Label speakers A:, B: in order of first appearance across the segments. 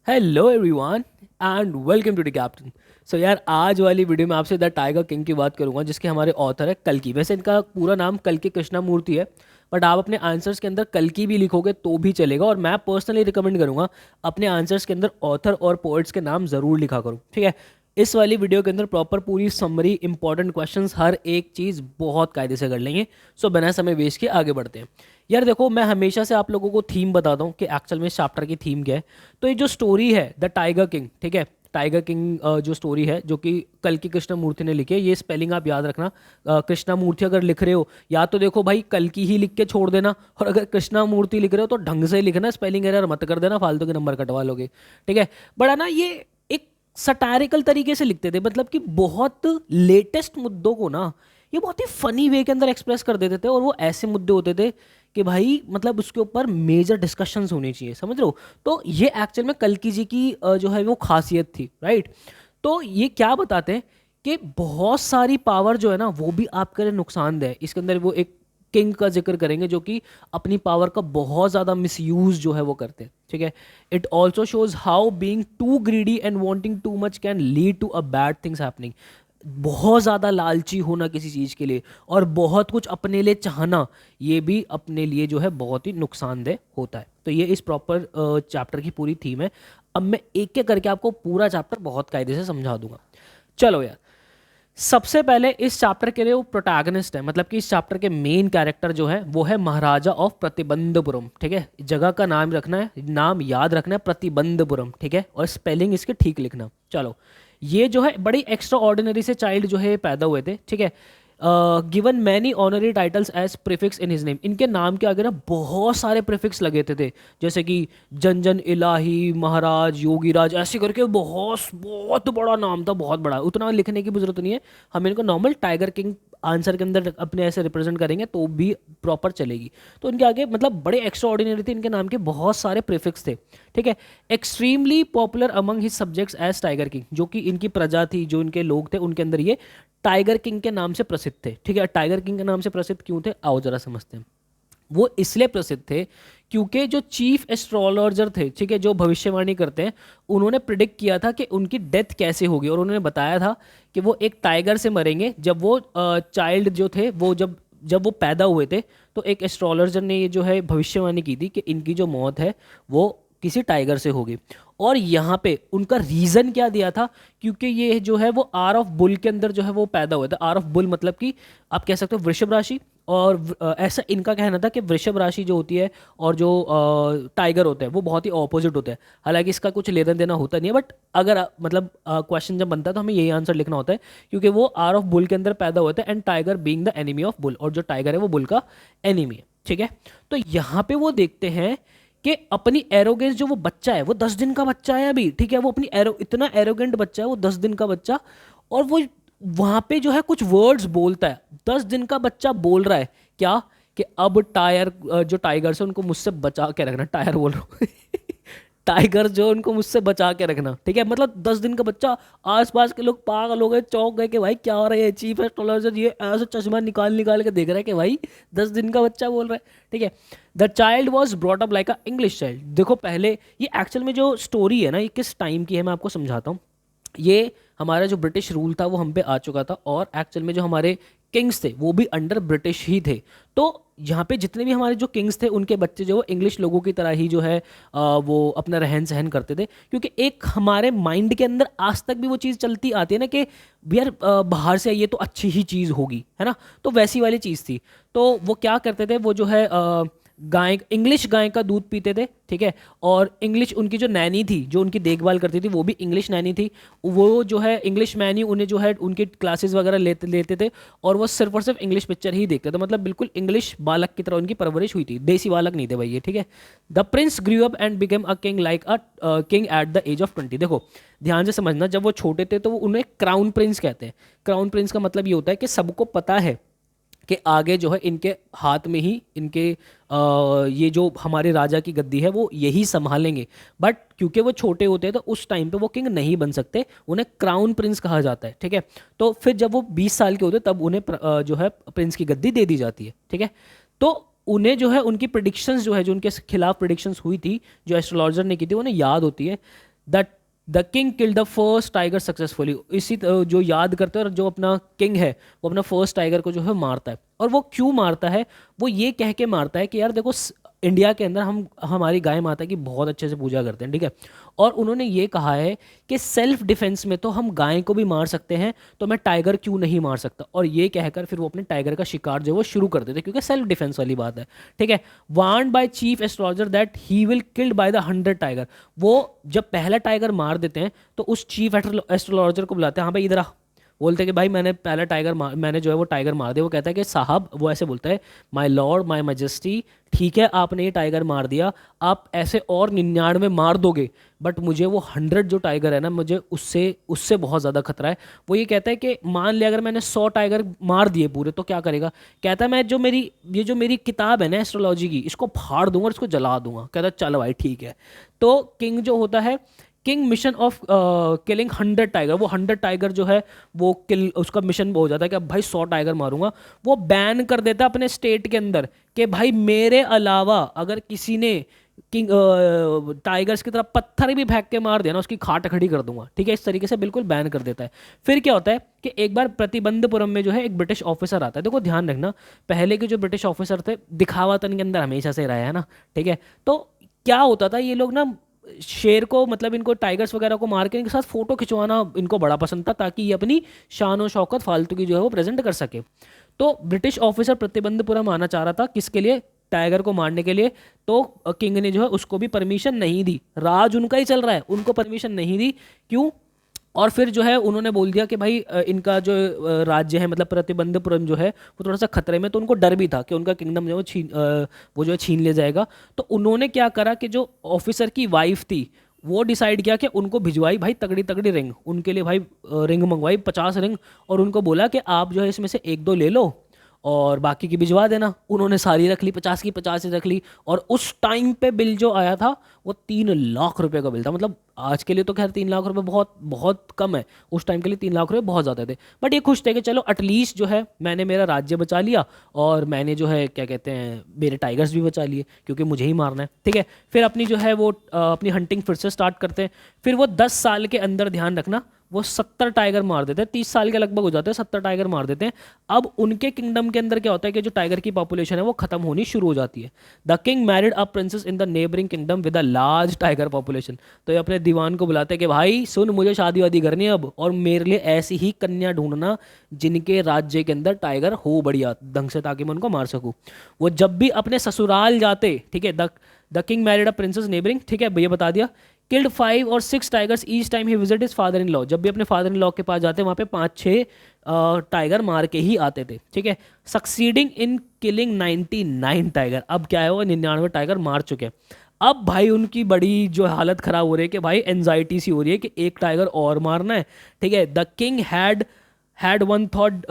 A: Hello everyone and welcome to the captain. So यार, आज वाली वीडियो में आपसे द टाइगर किंग की बात करूंगा, जिसके हमारे ऑथर है कल्कि। वैसे इनका पूरा नाम कल्कि कृष्णमूर्ति है, बट आप अपने आंसर्स के अंदर कल्कि भी लिखोगे तो भी चलेगा। और मैं पर्सनली रिकमेंड करूंगा अपने आंसर्स के अंदर ऑथर और पोएट्स के नाम ज़रूर लिखा करो, ठीक है। इस वाली वीडियो के अंदर प्रॉपर पूरी समरी, इंपॉर्टेंट क्वेश्चंस, हर एक चीज़ बहुत कायदे से कर लेंगे। सो बिना समय वेस्ट के आगे बढ़ते हैं। यार देखो, मैं हमेशा से आप लोगों को थीम बताता हूँ कि एक्चुअल में इस चैप्टर की थीम क्या है। तो ये जो स्टोरी है द टाइगर किंग, ठीक है, टाइगर किंग जो स्टोरी है जो कि कल्कि कृष्णमूर्ति ने लिखी है, ये स्पेलिंग आप याद रखना। कृष्णमूर्ति अगर लिख रहे हो, या तो देखो भाई कल्कि ही लिख के छोड़ देना, और अगर कृष्णमूर्ति लिख रहे हो तो ढंग से लिखना, स्पेलिंग एरर मत कर देना, फालतू के नंबर कटवा लोगे, ठीक है। बड़ा ना ये एक सटारिकल तरीके से लिखते थे, मतलब कि बहुत लेटेस्ट मुद्दों को ना ये बहुत ही फनी वे के अंदर एक्सप्रेस कर देते थे। और वो ऐसे मुद्दे होते थे कि भाई मतलब उसके ऊपर मेजर डिस्कशंस होनी चाहिए, समझ रहे हो। तो ये एक्चुअल में कल्कि जी की जो है वो खासियत थी, राइट। तो ये क्या बताते हैं कि बहुत सारी पावर जो है ना वो भी आपके लिए नुकसानदेह है। इसके अंदर वो एक किंग का जिक्र करेंगे जो कि अपनी पावर का बहुत ज़्यादा मिसयूज जो है वो करते हैं, ठीक है। It also shows how being too greedy and wanting too much can lead to a bad things happening. बहुत ज़्यादा लालची होना किसी चीज़ के लिए और बहुत कुछ अपने लिए चाहना, ये भी अपने लिए जो है बहुत ही नुकसानदेह होता है। तो ये इस प्रॉपर चैप्टर की पूरी थीम है। अब मैं एक एक करके आपको पूरा चैप्टर बहुत कायदे से समझा दूंगा। चलो यार, सबसे पहले इस चैप्टर के लिए वो प्रोटैगनिस्ट है, मतलब कि इस चैप्टर के मेन कैरेक्टर जो है वो है महाराजा ऑफ प्रतिबंधपुरम, ठीक है। जगह का नाम रखना है, नाम याद रखना है, प्रतिबंधपुरम, ठीक है। और स्पेलिंग इसके ठीक लिखना। चलो, ये जो है बड़ी एक्स्ट्रा ऑर्डिनरी से चाइल्ड जो है पैदा हुए थे, ठीक है। Given many honorary titles as prefix in his name. इनके नाम के आगे ना बहुत सारे प्रीफिक्स लगे थे जैसे कि जन जन इलाही, महाराज, योगीराज, ऐसे करके बहुत बहुत बड़ा नाम था, बहुत बड़ा। उतना लिखने की भी जरूरत नहीं है, हम इनको नॉर्मल टाइगर किंग आंसर के अंदर अपने ऐसे रिप्रेजेंट करेंगे तो भी प्रॉपर चलेगी। तो इनके आगे मतलब बड़े एक्स्ट्रा ऑर्डिनरी थे, इनके नाम के बहुत सारे प्रीफिक्स थे, ठीक है। Extremely popular among his subjects as tiger king, जो कि इनकी प्रजा थी, जो इनके लोग थे, उनके अंदर ये टाइगर किंग के नाम से प्रसिद्ध थे, ठीक है। टाइगर किंग के नाम से प्रसिद्ध क्यों थे, आओ जरा समझते हैं। वो इसलिए प्रसिद्ध थे क्योंकि जो चीफ एस्ट्रोलॉजर थे, ठीक है, जो भविष्यवाणी करते हैं, उन्होंने प्रिडिक्ट किया था कि उनकी डेथ कैसे होगी। और उन्होंने बताया था कि वो एक टाइगर से मरेंगे। जब वो चाइल्ड जो थे, वो जब जब वो पैदा हुए थे, तो एक एस्ट्रोलॉजर ने ये जो है भविष्यवाणी की थी कि इनकी जो मौत है वो किसी टाइगर से होगी। और यहाँ पे उनका रीजन क्या दिया था, क्योंकि ये जो है वो आर ऑफ बुल के अंदर जो है वो पैदा हुआ था। आर ऑफ बुल मतलब कि आप कह सकते हो वृषभ राशि। और ऐसा इनका कहना था कि वृषभ राशि जो होती है और जो टाइगर होता है वो बहुत ही ऑपोजिट होता है। हालांकि इसका कुछ लेना देना होता नहीं है, बट अगर मतलब क्वेश्चन जब बनता है तो हमें यही आंसर लिखना होता है, क्योंकि वो आर ऑफ बुल के अंदर पैदा होता है, and tiger being the enemy of bull, और जो टाइगर है वो बुल का एनिमी है, ठीक है। तो यहाँ पे वो देखते हैं कि अपनी एरोगेंस, जो वो बच्चा है वो 10 दिन का बच्चा है अभी, ठीक है। वो अपनी इतना एरोगेंट बच्चा है, वो 10 दिन का बच्चा। और वो वहां पे जो है कुछ वर्ड्स बोलता है। 10 दिन का बच्चा बोल रहा है क्या, कि अब टायर, जो टाइगर से, उनको मुझसे बचा के रखना। टायर बोल रहा हूँ टाइगर जो, उनको मुझसे बचा के रखना, ठीक है। मतलब 10 दिन का बच्चा। आसपास के लोग पागल हो गए, चौंक गए कि भाई क्या हो रहा है। चीफ एस्ट्रोलॉजर ये ऐसा चश्मा निकाल निकाल के देख रहा है कि भाई 10 दिन का बच्चा बोल रहा है, ठीक है। The child was brought up like a English child. देखो पहले, ये एक्चुअल में जो स्टोरी है ना, ये किस टाइम की है मैं आपको समझाता हूँ। ये हमारा जो ब्रिटिश रूल था वो हम पे आ चुका था, और एक्चुअल में जो हमारे किंग्स थे वो भी अंडर ब्रिटिश ही थे। तो यहाँ पे जितने भी हमारे जो किंग्स थे, उनके बच्चे जो इंग्लिश लोगों की तरह ही जो है वो अपना रहन सहन करते थे। क्योंकि एक हमारे माइंड के अंदर आज तक भी वो चीज़ चलती आती है ना कि यार बाहर से आइए तो अच्छी ही चीज़ होगी, है ना। तो वैसी वाली चीज़ थी। तो वो क्या करते थे, वो जो है गाय, इंग्लिश गाय का दूध पीते थे, ठीक है। और इंग्लिश, उनकी जो नैनी थी जो उनकी देखभाल करती थी, वो भी इंग्लिश नैनी थी। वो जो है इंग्लिश मैनी उन्हें जो है उनकी क्लासेस वगैरह लेते लेते थे। और वो सिर्फ और सिर्फ इंग्लिश पिक्चर ही देखते थे, मतलब बिल्कुल इंग्लिश बालक की तरह उनकी परवरिश हुई थी। देसी बालक नहीं थे भाई ये, ठीक है। The prince grew up and became a king like a king at the age of 20। देखो ध्यान से समझना, जब वो छोटे थे तो वो उन्हें क्राउन प्रिंस कहते हैं। क्राउन प्रिंस का मतलब ये होता है कि सबको पता है कि आगे जो है इनके हाथ में ही इनके ये जो हमारे राजा की गद्दी है वो यही संभालेंगे। बट क्योंकि वो छोटे होते हैं तो उस टाइम पे वो किंग नहीं बन सकते, उन्हें क्राउन प्रिंस कहा जाता है, ठीक है। तो फिर जब वो 20 साल के होते तब उन्हें जो है प्रिंस की गद्दी दे दी जाती है, ठीक है। तो उन्हें जो है उनकी प्रिडिक्शंस जो है, जो उनके खिलाफ प्रिडिक्शंस हुई थी, जो एस्ट्रोलॉजर ने की थी, उन्हें याद होती है। The the king killed the first tiger successfully. जो याद करते हैं, और जो अपना किंग है वो अपना फर्स्ट टाइगर को जो है मारता है। और वो क्यों मारता है? वो ये कह के मारता है कि यार देखो, इंडिया के अंदर हम हमारी गाय माता की बहुत अच्छे से पूजा करते हैं, ठीक है। और उन्होंने ये कहा है कि सेल्फ डिफेंस में तो हम गाय को भी मार सकते हैं, तो मैं टाइगर क्यों नहीं मार सकता। और ये कहकर फिर वो अपने टाइगर का शिकार जो है वो शुरू कर देते, क्योंकि सेल्फ डिफेंस वाली बात है, ठीक है। Warned by chief astrologer that he will killed by the 100 tiger. वो जब पहला टाइगर मार देते हैं तो उस चीफ एस्ट्रोलॉजर को बुलाते हैं, हाँ भाई इधर आ। बोलते हैं कि भाई मैंने पहला मैंने जो है वो टाइगर मार दिया। वो कहता है कि साहब, वो ऐसे बोलता है, माय लॉर्ड माय मैजेस्टी, ठीक है आपने ये टाइगर मार दिया, आप ऐसे और 99 मार दोगे, बट मुझे वो 100 जो टाइगर है ना, मुझे उससे उससे बहुत ज़्यादा खतरा है। वो ये कहता है कि मान लिया अगर मैंने 100 टाइगर मार दिए पूरे तो क्या करेगा? कहता है मैं जो मेरी किताब है ना एस्ट्रोलॉजी की, इसको फाड़ दूंगा और इसको जला दूंगा। कहता है चलो भाई ठीक है। तो किंग जो होता है, king mission of killing 100 tiger, वो 100 टाइगर जो है वो किल, उसका मिशन हो जाता है कि अब भाई 100 टाइगर मारूंगा। वो बैन कर देता है अपने स्टेट के अंदर कि भाई मेरे अलावा अगर किसी ने किंग टाइगर्स की तरफ पत्थर भी फेंक के मार दिया ना, उसकी खाट खड़ी कर दूंगा, ठीक है। इस तरीके से बिल्कुल बैन कर देता है। फिर क्या होता है कि एक बार प्रतिबंधपुरम में जो है एक ब्रिटिश ऑफिसर आता है। देखो ध्यान रखना, पहले के जो ब्रिटिश ऑफिसर थे दिखावतन के अंदर हमेशा से रहे हैं ना, ठीक है। तो क्या होता था, ये लोग ना शेर को, मतलब इनको टाइगर्स वगैरह को मार के इनके साथ फोटो खिंचवाना इनको बड़ा पसंद था, ताकि ये अपनी शान और शौकत फालतू की जो है वो प्रेजेंट कर सके। तो ब्रिटिश ऑफिसर प्रतिबंधपुरम आना चाह रहा था, किसके लिए? टाइगर को मारने के लिए। तो किंग ने जो है उसको भी परमिशन नहीं दी। राज उनका ही चल रहा है, उनको परमिशन नहीं दी। क्यों? और फिर जो है उन्होंने बोल दिया कि भाई इनका जो राज्य है, मतलब प्रतिबंधपुरम जो है वो थोड़ा सा खतरे में। तो उनको डर भी था कि उनका किंगडम जो है वो जो है छीन लिया जाएगा। तो उन्होंने क्या करा कि जो ऑफिसर की वाइफ थी वो डिसाइड किया कि उनको भिजवाई भाई तगड़ी तगड़ी रिंग, उनके लिए भाई रिंग मंगवाई 50 रिंग। और उनको बोला कि आप जो है इसमें से एक दो ले लो और बाकी की भिजवा देना। उन्होंने सारी रख ली, 50 की 50 ही रख ली। और उस टाइम पे बिल जो आया था वो 3 लाख रुपए का बिल था। मतलब आज के लिए तो खैर 3 लाख रुपए बहुत बहुत कम है, उस टाइम के लिए 3 लाख रुपए बहुत ज़्यादा थे। बट ये खुश थे कि चलो एटलीस्ट जो है मैंने मेरा राज्य बचा लिया, और मैंने जो है क्या कहते हैं मेरे टाइगर्स भी बचा लिए, क्योंकि मुझे ही मारना है, ठीक है। फिर अपनी जो है वो अपनी हंटिंग फिर से स्टार्ट करते हैं। फिर वो 10 साल के अंदर, ध्यान रखना, वो 70 टाइगर मार देते हैं। 30 साल के लगभग हो जाते हैं, 70 टाइगर मार देते हैं। अब उनके किंगडम के अंदर क्या होता है कि जो टाइगर की पॉपुलेशन है वो खत्म होनी शुरू हो जाती है। The king married a princess in the neighbouring kingdom with a large tiger population. तो ये अपने दीवान को बुलाते हैं कि भाई सुन, मुझे शादी वादी करनी है अब, और मेरे लिए ऐसी ही कन्या ढूंढना जिनके राज्य के अंदर टाइगर हो बढ़िया ढंग से, ताकि मैं उनको मार सकूं। वो जब भी अपने ससुराल जाते, ठीक है, the king married a princess neighbouring, ठीक है भैया बता दिया। किल्ड 5 और 6 tigers each time he visit his father in law. जब भी अपने फादर इन लॉ के पास जाते वहाँ पे 5-6 टाइगर मार के ही आते थे, ठीक है। Succeeding in killing 99 tiger. अब क्या है, वो 99 टाइगर मार चुके हैं। अब भाई उनकी बड़ी जो हालत खराब हो रही है कि भाई एनजाइटी सी हो रही है कि एक टाइगर और मारना है, ठीक है। The king had one thought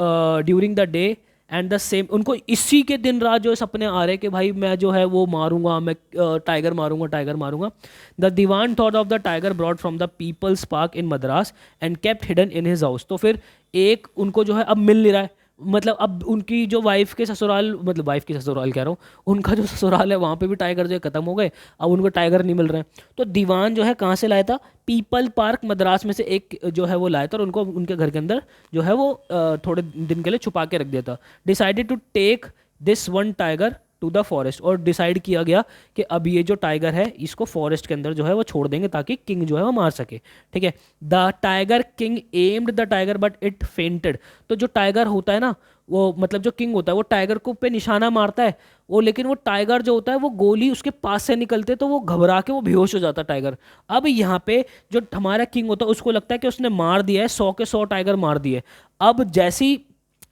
A: during the day and the same. उनको इसी के दिन रात जो सपने आ रहे हैं कि भाई मैं जो है वो मारूंगा, मैं टाइगर मारूंगा, टाइगर मारूंगा। The dewan thought of the tiger brought from the people's park in Madras and kept hidden in his house. तो फिर एक उनको जो है अब मिल नहीं रहा है, मतलब अब उनकी जो वाइफ के ससुराल, मतलब वाइफ की ससुराल कह रहा हूँ, उनका जो ससुराल है वहाँ पे भी टाइगर जो है खत्म हो गए। अब उनको टाइगर नहीं मिल रहे हैं। तो दीवान जो है कहाँ से लाया था? पीपल पार्क मद्रास में से एक जो है वो लाया था, और उनको उनके घर के अंदर जो है वो थोड़े दिन के लिए छुपा के रख दिया था। Decided to take this one tiger to the forest. और डिसाइड किया गया कि अब ये जो टाइगर है इसको फॉरेस्ट के अंदर जो है वो छोड़ देंगे, ताकि किंग जो है वो मार सके, ठीक है। The tiger king aimed the tiger but it fainted. तो जो टाइगर होता है ना, वो मतलब जो किंग होता है वो टाइगर को पे निशाना मारता है वो, लेकिन वो टाइगर जो होता है वो गोली उसके पास से निकलते तो वो घबरा के वो बेहोश हो जाता टाइगर। अब यहाँ पे जो हमारा किंग होता है उसको लगता है कि उसने मार दिया है, 100 के 100 टाइगर मार दिए। अब जैसी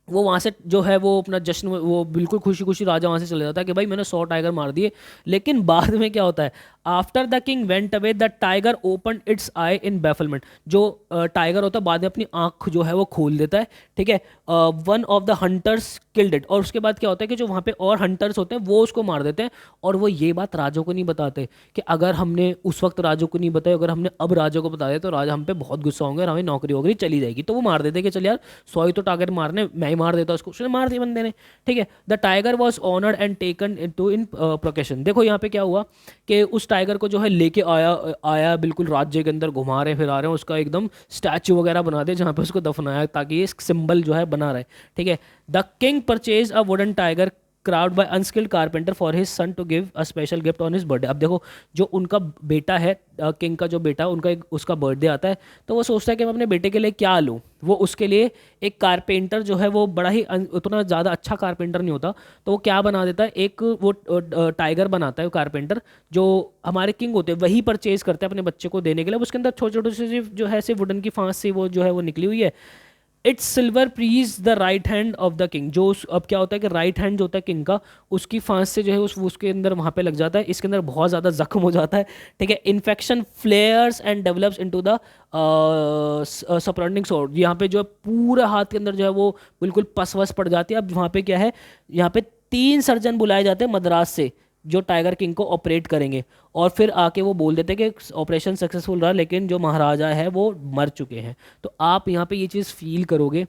A: वो वहाँ से जो है वो अपना जश्न, वो बिल्कुल खुशी खुशी राजा वहाँ से चले जाता है कि भाई मैंने 100 टाइगर मार दिए। लेकिन बाद में क्या होता है, after the king went away the tiger open its eye in bafflement. जो टाइगर होता है बाद में अपनी आंख जो है वो खोल देता है, ठीक है। One of the hunters killed it. और उसके बाद क्या होता है कि जो वहाँ पे और हंटर्स होते हैं वो उसको मार देते हैं। और वो ये बात राजों को नहीं बताते कि अगर हमने उस वक्त राजों को नहीं बताया, अगर हमने अब राजों को बता दिया तो राजा हम पे बहुत गुस्सा होंगे और हमें नौकरी वोकरी चली जाएगी। तो वो मार देते कि चल यार 100 ही तो टारगेट मारने, मैं ही मार देता उसको, उसने मार दिया बंदे ने, ठीक है। The tiger was honoured and taken to in procession. देखो यहाँ पे क्या हुआ कि उस टाइगर को जो है लेके आया आया बिल्कुल राज्य के अंदर घुमा रहे फिरा रहे हैं, उसका एकदम स्टैचू वगैरह बना दे जहाँ पे उसको दफनाया, ताकि ये सिंबल जो है बना रहे। ठीक है। The king purchase a wooden tiger crowd by unskilled carpenter for his son to give a special gift on his birthday. अब देखो, जो उनका बेटा है, किंग का जो बेटा है, उनका एक उसका बर्थडे आता है, तो वो सोचता है कि मैं अपने बेटे के लिए क्या लूँ। वो उसके लिए एक कारपेंटर जो है वो बड़ा ही उतना ज़्यादा अच्छा कारपेंटर नहीं होता, तो वो क्या बना देता है, एक वो टाइगर बनाता है वो कारपेंटर, जो हमारे किंग होते हैं वही परचेज करते हैं अपने बच्चे को देने के लिए। उसके अंदर छोटे छोटे से जो है से वुडन की फांस से वो जो है वो निकली हुई है। Its silver pries the right hand of the king. जो अब क्या होता है कि राइट हैंड जो होता है किंग का, उसकी फांस से जो है उसके अंदर वहाँ पे लग जाता है, इसके अंदर बहुत ज़्यादा जख्म हो जाता है। ठीक है। Infection फ्लेयर्स and develops into the surrounding sword. यहाँ पे जो है पूरा हाथ के अंदर जो है वो बिल्कुल पस वस पड़ जाती है। अब वहाँ पे क्या है, यहाँ पे 3 सर्जन बुलाए जाते हैं मद्रास से, जो टाइगर किंग को ऑपरेट करेंगे, और फिर आके वो बोल देते हैं कि ऑपरेशन सक्सेसफुल रहा, लेकिन जो महाराजा है वो मर चुके हैं। तो आप यहाँ पे ये चीज़ फील करोगे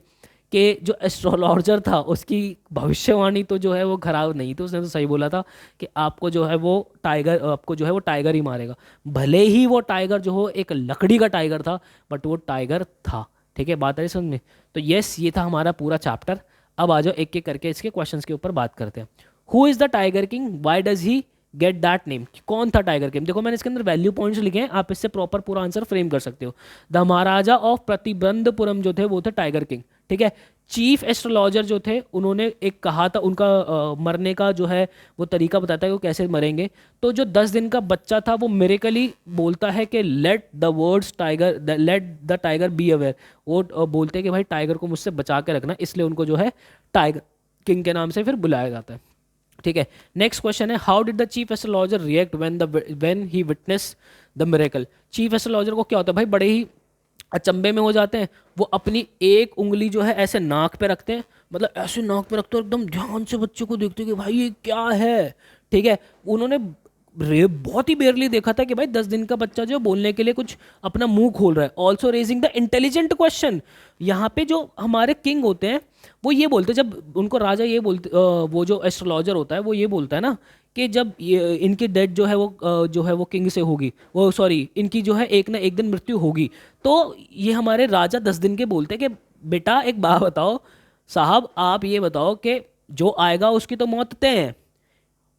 A: कि जो एस्ट्रोलॉजर था उसकी भविष्यवाणी तो जो है वो खराब नहीं थी, उसने तो सही बोला था कि आपको जो है वो टाइगर, आपको जो है वो टाइगर ही मारेगा। भले ही वो टाइगर जो हो एक लकड़ी का टाइगर था, बट वो टाइगर था। ठीक है, बात है समझ में। तो यस, ये था हमारा पूरा चैप्टर। अब आ जाओ एक एक करके इसके क्वेश्चंस के ऊपर बात करते हैं। Who is the tiger king, why does he get that name. कौन था टाइगर किंग? देखो मैंने इसके अंदर वैल्यू पॉइंट्स लिखे हैं, आप इससे प्रॉपर पूरा आंसर फ्रेम कर सकते हो। द महाराजा ऑफ प्रतिबंधपुरम जो थे वो थे टाइगर किंग। ठीक है। चीफ एस्ट्रोलॉजर जो थे उन्होंने एक कहा था, उनका मरने का जो है वो तरीका बताता है कि वो कैसे मरेंगे। तो जो 10 दिन का बच्चा था वो मिरेकली बोलता है कि let the words tiger, let the tiger be aware. वो बोलते हैं कि भाई टाइगर को मुझसे बचा के रखना, इसलिए उनको जो है टाइगर किंग के नाम से फिर बुलाया जाता है। ठीक है। नेक्स्ट क्वेश्चन है, how did the chief astrologer react when he witness the miracle. Chief astrologer को क्या होता है भाई, बड़े ही अचंभे में हो जाते हैं। वो अपनी एक उंगली जो है ऐसे नाक पे रखते हैं, मतलब ऐसे नाक पे रखते हैं, एकदम ध्यान से बच्चे को देखते हैं कि भाई ये क्या है। ठीक है। उन्होंने बहुत ही बेरली देखा था कि भाई 10 दिन का बच्चा जो बोलने के लिए कुछ अपना मुंह खोल रहा है। Also raising the intelligent question. यहाँ पे जो हमारे किंग होते हैं वो ये बोलते हैं, जब उनको राजा ये बोलते वो जो एस्ट्रोलॉजर होता है वो ये बोलता है ना कि जब ये इनकी डेथ जो है वो किंग से होगी, वो सॉरी इनकी जो है एक ना एक दिन मृत्यु होगी, तो ये हमारे राजा 10 दिन के बोलते हैं कि बेटा एक बात बताओ साहब, आप ये बताओ कि जो आएगा उसकी तो मौत तय है,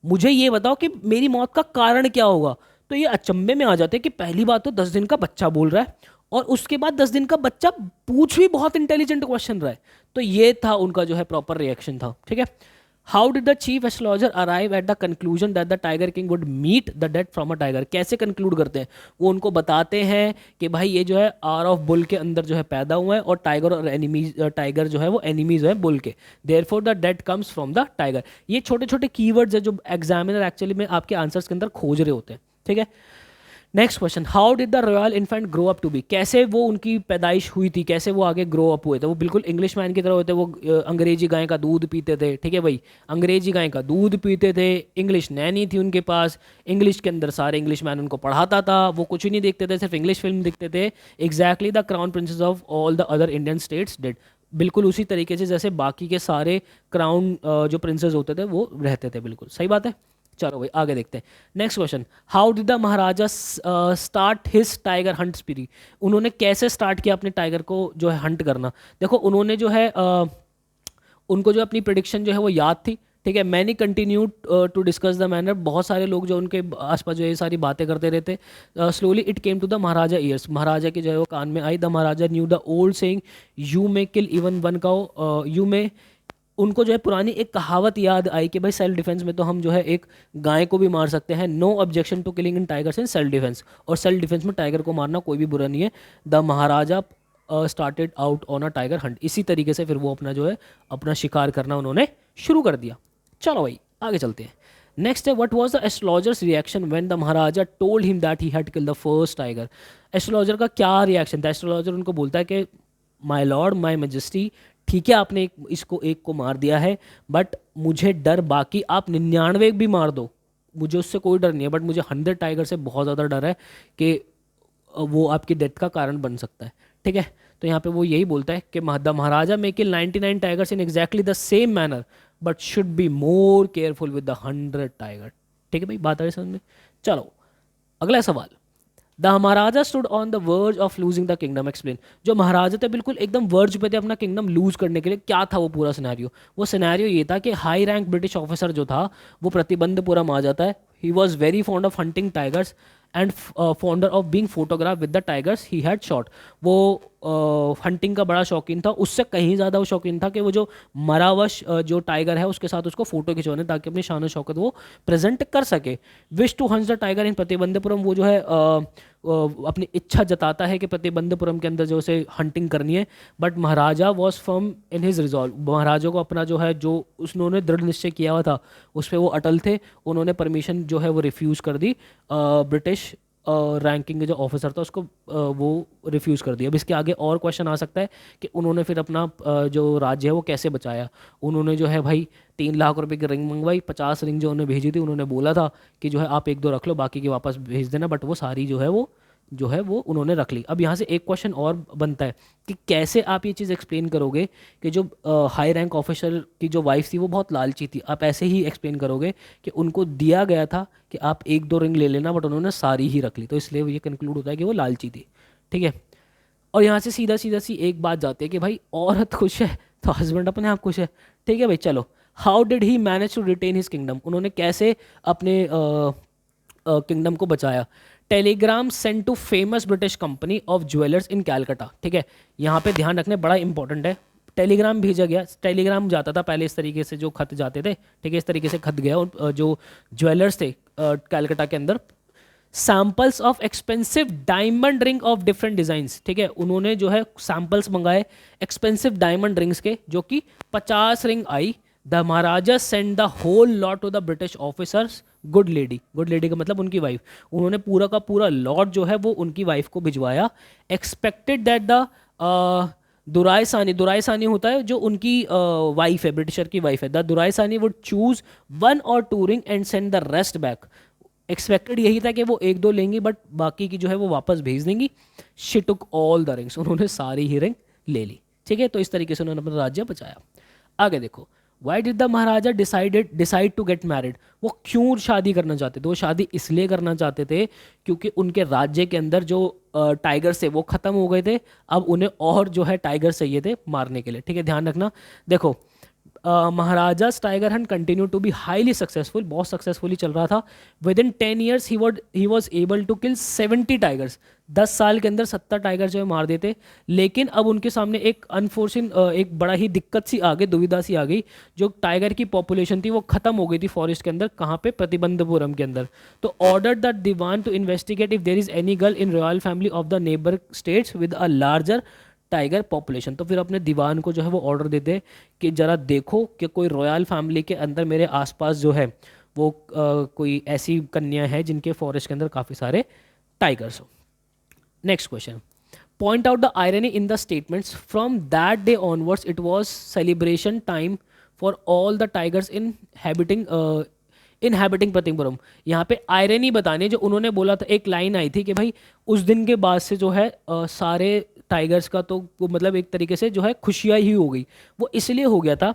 A: मुझे ये बताओ कि मेरी मौत का कारण क्या होगा। तो ये अचंभे में आ जाते हैं कि पहली बात तो 10 दिन का बच्चा बोल रहा है, और उसके बाद 10 दिन का बच्चा पूछ भी बहुत इंटेलिजेंट क्वेश्चन रहा है। तो ये था उनका जो है प्रॉपर रिएक्शन था। ठीक है। How did the chief astrologer arrive at the conclusion that the tiger king would meet the death from a tiger. कैसे कंक्लूड करते हैं, वो उनको बताते हैं कि भाई ये जो है आर ऑफ बुल के अंदर जो है पैदा हुआ है, और टाइगर और एनिमीज, टाइगर जो है वो एनिमीज है बुल के, therefore the death comes from the tiger. ये छोटे छोटे कीवर्ड्स है जो एग्जामिनर एक्चुअली में आपके आंसर्स के अंदर खोज रहे होते हैं। ठीक है। Next question, how did the royal infant grow up to be. कैसे वो उनकी पैदाइश हुई थी, कैसे वो आगे ग्रो अप हुए थे। वो बिल्कुल इंग्लिश मैन की तरह होते, वो अंग्रेजी गाय का दूध पीते थे। ठीक है भाई, अंग्रेजी गाय का दूध पीते थे, इंग्लिश नैनी थी उनके पास, इंग्लिश के अंदर सारे इंग्लिश मैन उनको पढ़ाता था, वो कुछ ही नहीं देखते थे, सिर्फ इंग्लिश फिल्म देखते थे। Exactly the crown princess of all the other Indian states did. बिल्कुल उसी तरीके से जैसे बाकी के सारे क्राउन जो प्रिंसेस होते थे वो रहते थे। बिल्कुल सही बात है। चलो भाई आगे देखते हैं। Next question, how did the Maharaja start his tiger hunt spree. उन्होंने कैसे स्टार्ट किया अपने टाइगर को जो है हंट करना। देखो उन्होंने जो है उनको जो अपनी प्रिडिक्शन जो है वो याद थी। ठीक है। Many continue to discuss the manner. बहुत सारे लोग जो उनके आसपास जो ये सारी बातें करते रहते। Slowly it came to the Maharaja ears. Maharaja के जो है वो कान में आई। The Maharaja knew the old saying you may kill even one cow you may. उनको जो है पुरानी एक कहावत याद आई कि भाई सेल्फ डिफेंस में तो हम जो है एक गाय को भी मार सकते हैं। No objection to killing in tigers in self defence. और सेल्फ डिफेंस में टाइगर को मारना कोई भी बुरा नहीं है। The maharaja started out on a tiger hunt. इसी तरीके से फिर वो अपना जो है अपना शिकार करना उन्होंने शुरू कर दिया। चलो भाई आगे चलते हैं। नेक्स्ट है, what was the astrologers reaction when the Maharaja told him that he had killed the first tiger. Astrologer का क्या रिएक्शन था। एस्ट्रोलॉजर उनको बोलता है कि माय लॉर्ड माय मैजेस्टी, ठीक है आपने इसको एक को मार दिया है, बट मुझे डर, बाकी आप 99 भी मार दो, मुझे उससे कोई डर नहीं है, बट मुझे 100 टाइगर से बहुत ज़्यादा डर है कि वो आपकी डेथ का कारण बन सकता है। ठीक है। तो यहाँ पे वो यही बोलता है कि the Maharaja may kill 99 tigers in exactly the same manner but should be more careful with the 100 tiger. ठीक है भाई, बात आ रही समझ में। चलो अगला सवाल, the Maharaja stood on the verge of losing the kingdom, explain. जो महाराजा थे बिल्कुल एकदम वर्ज पे थे अपना किंगडम लूज करने के लिए, क्या था वो पूरा सिनेरियो? वो सिनेरियो ये था कि हाई रैंक ब्रिटिश ऑफिसर जो था वो प्रतिबंधपुरम आ जाता है। He was very fond of hunting tigers and founder of being photograph with the tigers he had shot. वो हंटिंग का बड़ा शौकीन था, उससे कहीं ज़्यादा वो शौकीन था कि वो जो मरावश जो टाइगर है उसके साथ उसको फोटो खिंचवाने, ताकि अपनी शान शौकत वो प्रेजेंट कर सके। विश टू हंस द टाइगर इन प्रतिबंधपुरम, वो जो है अपनी इच्छा जताता है कि प्रतिबंधपुरम के अंदर जो उसे हंटिंग करनी है। But Maharaja was firm in his resolve, Maharaja को अपना जो है जो उन्होंने दृढ़ निश्चय किया हुआ था उस पर वो अटल थे। उन्होंने परमिशन जो है वो रिफ्यूज़ कर दी, ब्रिटिश रैंकिंग के जो ऑफिसर था उसको वो रिफ्यूज़ कर दिया। अब इसके आगे और क्वेश्चन आ सकता है कि उन्होंने फिर अपना जो राज्य है वो कैसे बचाया। उन्होंने जो है भाई 3 लाख रुपए की रिंग मंगवाई, 50 रिंग जो उन्होंने भेजी थी, उन्होंने बोला था कि जो है आप 1-2 रख लो, बाकी की वापस भेज देना, बट वो सारी जो है वो उन्होंने रख ली। अब यहाँ से एक क्वेश्चन और बनता है कि कैसे आप ये चीज़ एक्सप्लेन करोगे कि जो हाई रैंक ऑफिसर की जो वाइफ थी वो बहुत लालची थी। आप ऐसे ही एक्सप्लेन करोगे कि उनको दिया गया था कि आप 1-2 रिंग ले लेना, बट उन्होंने सारी ही रख ली, तो इसलिए ये कंक्लूड होता है कि वो लालची थी। ठीक है, और यहाँ से सीधा सीधा सी एक बात जाती है कि भाई औरत खुश है तो हस्बैंड अपने आप खुश है। ठीक है भाई, चलो, how did he manage to retain his kingdom, उन्होंने कैसे अपने किंगडम को बचाया। Telegram send to famous British company of jewellers in Calcutta. ठीक है, यहाँ पे ध्यान रखने बड़ा इंपॉर्टेंट है, टेलीग्राम भेजा गया। टेलीग्राम जाता था पहले इस तरीके से, जो खत जाते थे, ठीक है, इस तरीके से खत गया जो ज्वेलर्स थे कैलकाटा के अंदर। Samples of expensive diamond ring of different designs, ठीक है, उन्होंने जो है सैम्पल्स मंगाए एक्सपेंसिव डायमंड रिंग्स के, जो कि 50 रिंग आई। The maharaja send the whole lot to the British officers, good lady, good lady का मतलब उनकी वाइफ, उन्होंने पूरा का पूरा लॉट जो है वो उनकी वाइफ को भिजवाया। एक्सपेक्टेड दैट द दुराई सानी होता है जो उनकी वाइफ है, ब्रिटिशर की वाइफ है, द दुराई सानी would choose 1 or 2 ring and send the rest back. Expected यही था कि वो 1-2 लेंगी, बट बाकी की जो है वो वापस भेज देंगी। She took all the rings, उन्होंने सारी ही रिंग ले ली। ठीक है, तो इस तरीके से उन्होंने अपना राज्य बचाया। आगे देखो, why did the maharaja decide to get married, वो क्यों शादी करना चाहते थे? वो शादी इसलिए करना चाहते थे क्योंकि उनके राज्य के अंदर जो टाइगर्स थे वो खत्म हो गए थे, अब उन्हें और जो है टाइगर्स चाहिए थे मारने के लिए। ठीक है, ध्यान रखना, देखो Maharaja's tiger hunt continue to be highly successful, बहुत सक्सेसफुली चल रहा था। Within 10 years he was able to kill 70 tigers, 10 साल के अंदर 70 टाइगर जो है मार देते। लेकिन अब उनके सामने एक अनफोर्चुन एक बड़ा ही दिक्कत सी आ गई, दुविधा सी आ गई। जो टाइगर की पॉपुलेशन थी वो खत्म हो गई थी फॉरेस्ट के अंदर, कहाँ पे? प्रतिबंधपुरम के अंदर। तो order the dewan to investigate if there is any girl in royal family of the neighbour states with a larger tiger population. तो फिर अपने दीवान को जो है वो ऑर्डर देते कि जरा देखो कि कोई रॉयल फैमिली के अंदर मेरे आसपास जो है वो कोई ऐसी कन्या है जिनके फॉरेस्ट के अंदर काफ़ी सारे टाइगर्स हो। Next question, point out the irony in the statements from that day onwards it was celebration time for all the tigers inhabiting Pratibandapuram. यहाँ पे आयरनी बताने, जो उन्होंने बोला था, एक लाइन आई थी कि भाई उस दिन के बाद से जो है सारे टाइगर्स का तो मतलब एक तरीके से जो है खुशियाँ ही हो गई। वो इसलिए हो गया था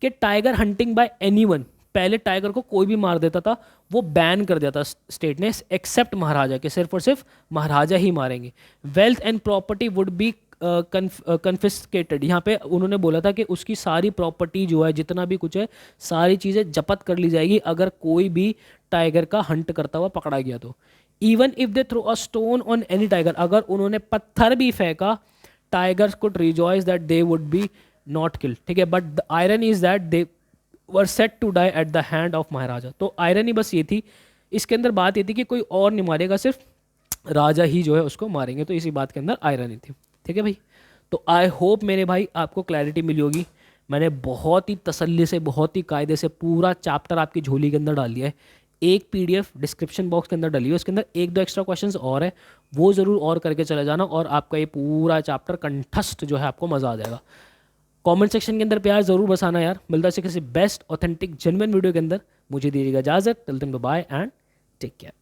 A: कि टाइगर हंटिंग बाय एनीवन, पहले टाइगर को कोई भी मार देता था, वो बैन कर दिया था स्टेट ने, एक्सेप्ट महाराजा के, सिर्फ और सिर्फ महाराजा ही मारेंगे। Wealth and property would be confiscated, यहाँ पे उन्होंने बोला था कि उसकी सारी प्रॉपर्टी जो है, जितना भी कुछ है, सारी चीज़ें जब्त कर ली जाएगी अगर कोई भी टाइगर का हंट करता हुआ पकड़ा गया तो। Even if they throw a stone on any tiger, अगर उन्होंने पत्थर भी फेंका, tigers could rejoice that they would be not killed. ठीक है, but the irony is that they were set to die at the hand of Maharaja. तो irony ही बस ये थी, इसके अंदर बात ये थी कि कोई और नहीं मारेगा, सिर्फ राजा ही जो है उसको मारेंगे, तो इसी बात के अंदर आयरन ही थी। ठीक है भाई, तो आई होप मेरे भाई आपको क्लैरिटी मिली होगी। मैंने बहुत ही तसल्ली से, बहुत ही कायदे से पूरा चैप्टर आपकी झोली के अंदर डाल दिया है। एक पीडीएफ डिस्क्रिप्शन बॉक्स के अंदर डली है, उसके अंदर 1-2 एक्स्ट्रा क्वेश्चंस और है, वो ज़रूर और करके चले जाना, और आपका ये पूरा चैप्टर कंठस्थ जो है आपको मज़ा आ जाएगा। कमेंट सेक्शन के अंदर प्यार ज़रूर बसाना यार। मिलता है किसी बेस्ट ऑथेंटिक जेन्युइन वीडियो के अंदर, मुझे दीजिएगा इजाज़त। Till then bye and take care.